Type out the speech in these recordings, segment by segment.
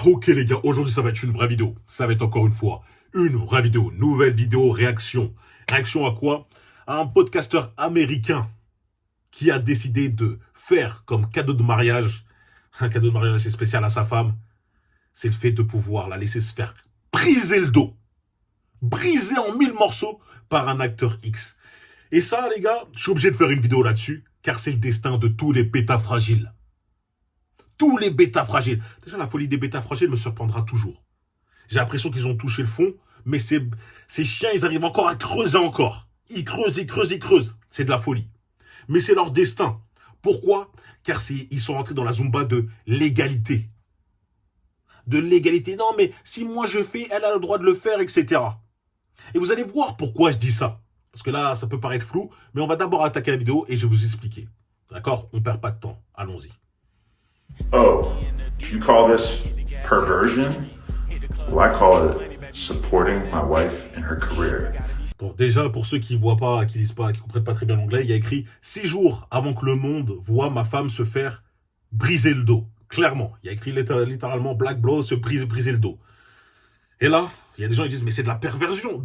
Ok les gars, aujourd'hui ça va être une vraie vidéo. Ça va être encore une fois une vraie vidéo. Nouvelle vidéo, réaction. Réaction à quoi? À un podcasteur américain qui a décidé de faire comme cadeau de mariage, un cadeau de mariage assez spécial à sa femme, c'est le fait de pouvoir la laisser se faire briser le dos. Briser en 1000 morceaux par un acteur X. Et ça les gars, je suis obligé de faire une vidéo là-dessus, car c'est le destin de tous les bêtas fragiles. Tous les bêtas fragiles. Déjà, la folie des bêtas fragiles me surprendra toujours. J'ai l'impression qu'ils ont touché le fond, mais ces chiens, ils arrivent encore à creuser encore. Ils creusent, ils creusent, ils creusent. C'est de la folie. Mais c'est leur destin. Pourquoi? Car ils sont rentrés dans la Zumba de l'égalité. De l'égalité. Non, mais si moi je fais, elle a le droit de le faire, etc. Et vous allez voir pourquoi je dis ça. Parce que là, ça peut paraître flou, mais on va d'abord attaquer la vidéo et je vais vous expliquer. D'accord? On perd pas de temps. Allons-y. Oh, you call this perversion? Well, I call it supporting my wife in her career. Bon, déjà, pour ceux qui voient pas, qui lisent pas, qui comprennent pas très bien l'anglais, il y a écrit 6 jours avant que le monde voit ma femme se faire briser le dos. Clairement, il y a écrit littéralement Black Blow se briser le dos. Et là, il y a des gens qui disent mais c'est de la perversion,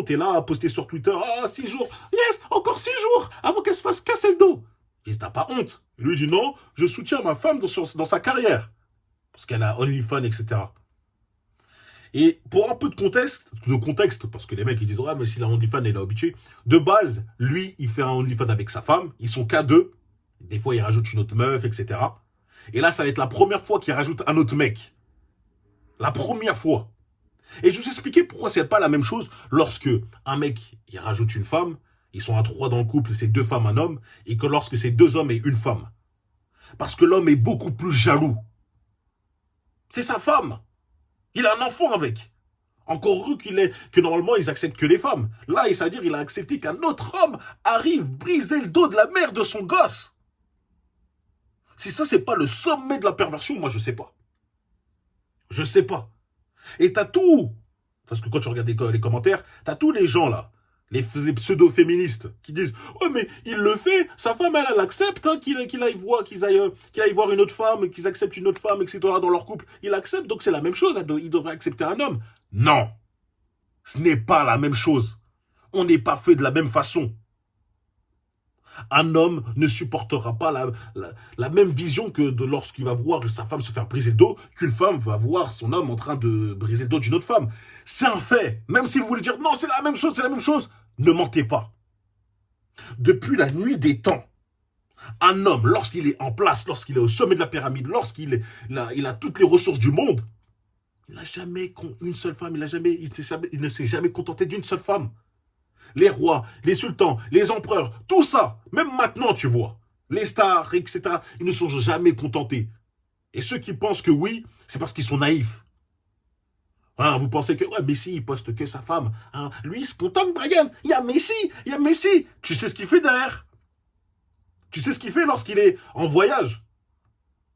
t'es là à poster sur Twitter, 6 jours, yes, encore 6 jours avant qu'elle se fasse casser le dos. Il dit t'as pas honte? Et lui dit non, je soutiens ma femme dans sa carrière. Parce qu'elle a OnlyFans, etc. Et pour un peu de contexte, parce que les mecs ils disent ouais mais s'il a OnlyFans il est habitué. De base, lui il fait un OnlyFans avec sa femme, ils sont qu'à deux. Des fois il rajoute une autre meuf, etc. Et là ça va être la première fois qu'il rajoute un autre mec. La première fois. Et je vous expliquer pourquoi c'est pas la même chose lorsque un mec il rajoute une femme, ils sont à 3 dans le couple, c'est 2 femmes, un homme, et que lorsque c'est 2 hommes et une femme. Parce que l'homme est beaucoup plus jaloux. C'est sa femme. Il a un enfant avec. Encore heureux que normalement ils acceptent que les femmes. Là, c'est-à-dire il a accepté qu'un autre homme arrive briser le dos de la mère de son gosse. Si ça, c'est pas le sommet de la perversion, moi je sais pas. Je sais pas. Et t'as tout. Parce que quand tu regardes les commentaires, t'as tous les gens là. Les pseudo-féministes qui disent « Oh mais il le fait, sa femme elle accepte hein, qu'il aille voir une autre femme, qu'ils acceptent une autre femme, etc. dans leur couple. Il accepte, donc c'est la même chose, il devrait accepter un homme. » Non, ce n'est pas la même chose. On n'est pas fait de la même façon. Un homme ne supportera pas la même vision que lorsqu'il va voir sa femme se faire briser le dos, qu'une femme va voir son homme en train de briser le dos d'une autre femme. C'est un fait. Même si vous voulez dire non, c'est la même chose, ne mentez pas. Depuis la nuit des temps, un homme, lorsqu'il est en place, lorsqu'il est au sommet de la pyramide, lorsqu'il a toutes les ressources du monde, il n'a jamais une seule femme, il ne s'est jamais contenté d'une seule femme. Les rois, les sultans, les empereurs, tout ça, même maintenant, tu vois, les stars, etc., ils ne sont jamais contentés. Et ceux qui pensent que oui, c'est parce qu'ils sont naïfs. Hein, vous pensez que ouais, Messi, il poste que sa femme. Hein, lui, il se contente, Brian. Il y a Messi. Tu sais ce qu'il fait derrière? Tu sais ce qu'il fait lorsqu'il est en voyage?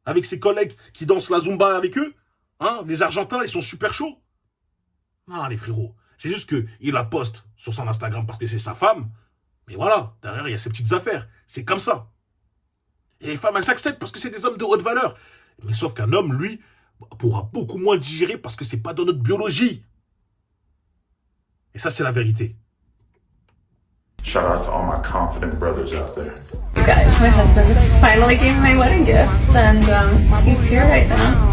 Avec ses collègues qui dansent la Zumba avec eux? Hein, les Argentins, ils sont super chauds. Non, les frérots. C'est juste qu'il la poste sur son Instagram parce que c'est sa femme. Mais voilà, derrière, il y a ses petites affaires. C'est comme ça. Et les femmes, elles s'acceptent parce que c'est des hommes de haute valeur. Mais sauf qu'un homme, lui, pourra beaucoup moins digérer parce que c'est pas dans notre biologie. Et ça, c'est la vérité. Shout out to all my confident brothers out there. You guys, my husband finally gave me my wedding gift, and he's here right now.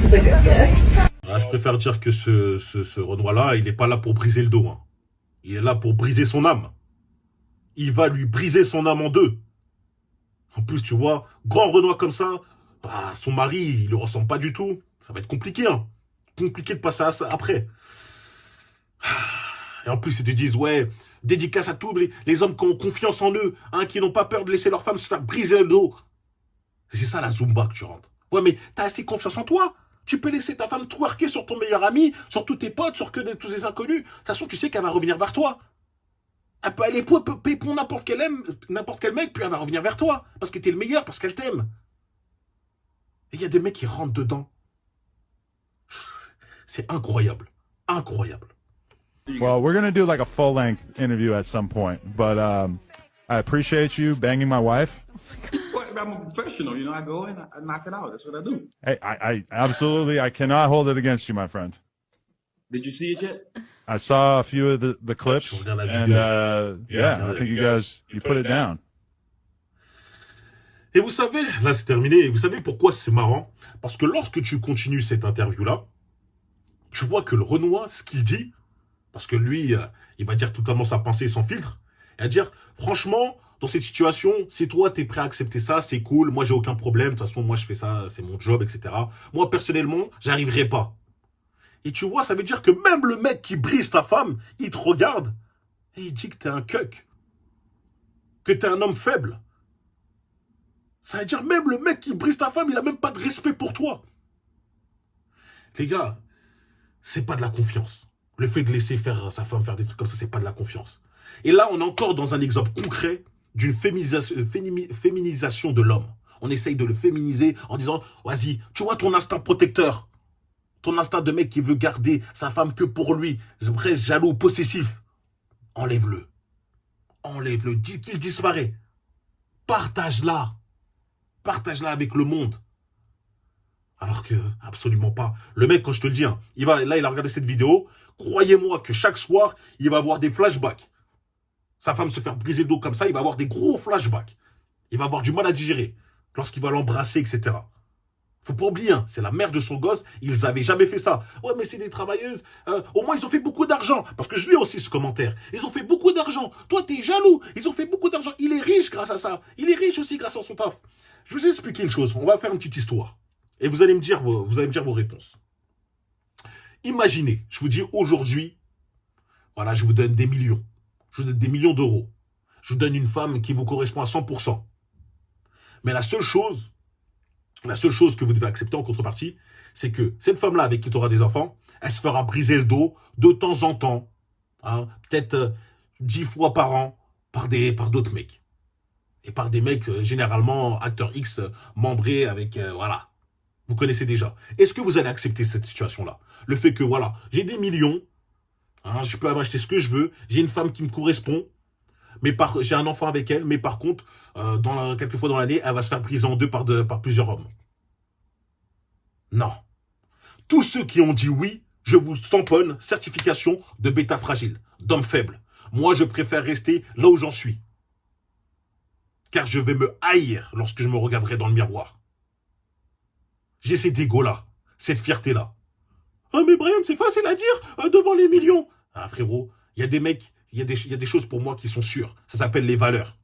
It's a good gift. Ah, je préfère dire que ce Renoir-là, il n'est pas là pour briser le dos. Hein. Il est là pour briser son âme. Il va lui briser son âme en deux. En plus, tu vois, grand Renoir comme ça, bah, son mari, il le ressemble pas du tout. Ça va être compliqué, hein. Compliqué de passer à ça après. Et en plus, ils te disent, ouais, dédicace à tous les hommes qui ont confiance en eux, hein, qui n'ont pas peur de laisser leur femme se faire briser le dos. C'est ça la Zumba que tu rentres. Ouais, mais t'as assez confiance en toi. Tu peux laisser ta femme twerker sur ton meilleur ami, sur tous tes potes, sur tous les inconnus. De toute façon, tu sais qu'elle va revenir vers toi. Elle peut aller pour n'importe quel mec, puis elle va revenir vers toi. Parce que t'es le meilleur, parce qu'elle t'aime. Et il y a des mecs qui rentrent dedans. C'est incroyable. Incroyable. Well, we're going to do like a full-length interview at some point. But I appreciate you banging my wife. I'm a professional. You know, I go in, I knock it out. That's what I do. Hey, I absolutely, I cannot hold it against you, my friend. Did you see it yet? I saw a few of the clips, Je regarde la and vidéo. yeah, I think you put it down. Et vous savez, là c'est terminé, et vous savez pourquoi c'est marrant? Parce que lorsque tu continues cette interview-là, tu vois que le Renoir, ce qu'il dit, parce que lui, il va dire totalement sa pensée sans filtre, et à dire, franchement, dans cette situation, si toi t'es prêt à accepter ça, c'est cool, moi j'ai aucun problème, de toute façon moi je fais ça, c'est mon job, etc. Moi personnellement, j'arriverai pas. Et tu vois, ça veut dire que même le mec qui brise ta femme, il te regarde, et il dit que t'es un cuck, que t'es un homme faible. Ça veut dire même le mec qui brise ta femme, il a même pas de respect pour toi. Les gars, c'est pas de la confiance. Le fait de laisser faire sa femme faire des trucs comme ça, c'est pas de la confiance. Et là, on est encore dans un exemple concret d'une féminisation de l'homme. On essaye de le féminiser en disant, vas-y, tu vois ton instinct protecteur, ton instinct de mec qui veut garder sa femme que pour lui, vrai, jaloux, possessif. Enlève-le. Enlève-le. Dis qu'il disparaît. Partage-la. Partage-la avec le monde. Alors que, absolument pas. Le mec, quand je te le dis, hein, il a regardé cette vidéo. Croyez-moi que chaque soir, il va avoir des flashbacks. Sa femme se faire briser le dos comme ça, il va avoir des gros flashbacks. Il va avoir du mal à digérer. Lorsqu'il va l'embrasser, etc. Faut pas oublier, hein, c'est la mère de son gosse. Ils avaient jamais fait ça. Ouais, mais c'est des travailleuses. Au moins, ils ont fait beaucoup d'argent. Parce que je lis aussi ce commentaire. Ils ont fait beaucoup d'argent. Toi, t'es jaloux. Ils ont fait beaucoup d'argent. Il est riche grâce à ça. Il est riche aussi grâce à son taf. Je vous ai expliqué une chose. On va faire une petite histoire. Et vous allez me dire vos réponses. Imaginez, je vous dis aujourd'hui, voilà, je vous donne des millions. Je vous donne des millions d'euros. Je vous donne une femme qui vous correspond à 100%. Mais la seule chose que vous devez accepter en contrepartie, c'est que cette femme-là avec qui tu auras des enfants, elle se fera briser le dos de temps en temps, hein, peut-être 10 fois par an, par d'autres mecs. Et par des mecs, généralement, acteurs X, membrés avec, voilà. Vous connaissez déjà. Est-ce que vous allez accepter cette situation-là? Le fait que, voilà, j'ai des millions, hein, je peux acheter ce que je veux, j'ai une femme qui me correspond, mais j'ai un enfant avec elle, mais par contre, quelques fois dans l'année, elle va se faire briser en deux par plusieurs hommes. Non. Tous ceux qui ont dit oui, je vous tamponne certification de bêta fragile, d'homme faible. Moi, je préfère rester là où j'en suis. Car je vais me haïr lorsque je me regarderai dans le miroir. J'ai cet égo-là, cette fierté-là. Ah mais Brian, c'est facile à dire devant les millions. Ah frérot, il y a des mecs, il y a des choses pour moi qui sont sûres. Ça s'appelle les valeurs.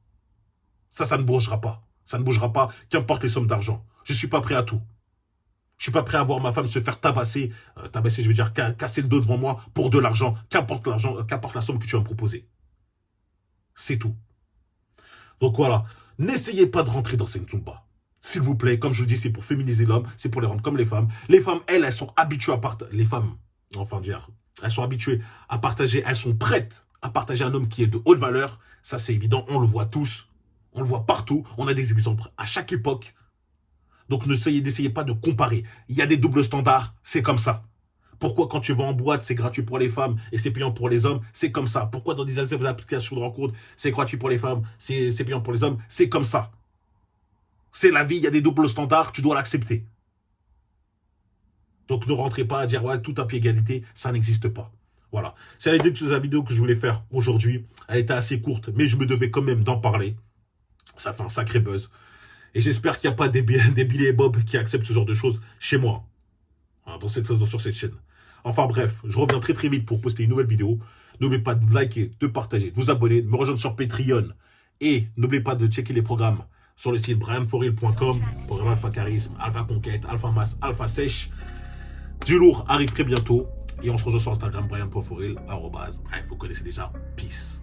Ça ne bougera pas. Ça ne bougera pas, qu'importe les sommes d'argent. Je suis pas prêt à tout. Je suis pas prêt à voir ma femme se faire tabasser, je veux dire casser le dos devant moi pour de l'argent, qu'importe la somme que tu vas me proposer. C'est tout. Donc voilà, n'essayez pas de rentrer dans cette Zumba. S'il vous plaît, comme je vous dis, c'est pour féminiser l'homme, c'est pour les rendre comme les femmes. Les femmes, elles sont habituées à partager, elles sont habituées à partager, elles sont prêtes à partager un homme qui est de haute valeur. Ça, c'est évident, on le voit tous, on le voit partout, on a des exemples à chaque époque. Donc n'essayez pas de comparer. Il y a des doubles standards, c'est comme ça. Pourquoi quand tu vas en boîte, c'est gratuit pour les femmes et c'est payant pour les hommes? C'est comme ça. Pourquoi dans des applications de rencontre, c'est gratuit pour les femmes, c'est payant pour les hommes? C'est comme ça. C'est la vie, il y a des doubles standards, tu dois l'accepter. Donc ne rentrez pas à dire ouais, tout à pied égalité, ça n'existe pas. Voilà. C'est la vidéo que je voulais faire aujourd'hui. Elle était assez courte, mais je me devais quand même d'en parler. Ça fait un sacré buzz. Et j'espère qu'il n'y a pas des billets Bob qui acceptent ce genre de choses chez moi. Hein, sur cette chaîne. Enfin bref, je reviens très très vite pour poster une nouvelle vidéo. N'oubliez pas de liker, de partager, de vous abonner, de me rejoindre sur Patreon. Et n'oubliez pas de checker les programmes sur le site brianforil.com. Programme Alpha Charisme, Alpha Conquête, Alpha Mass, Alpha Sèche. Du lourd arrive très bientôt. Et on se rejoint sur Instagram, brian.foril, @. Bref, vous connaissez déjà. Peace.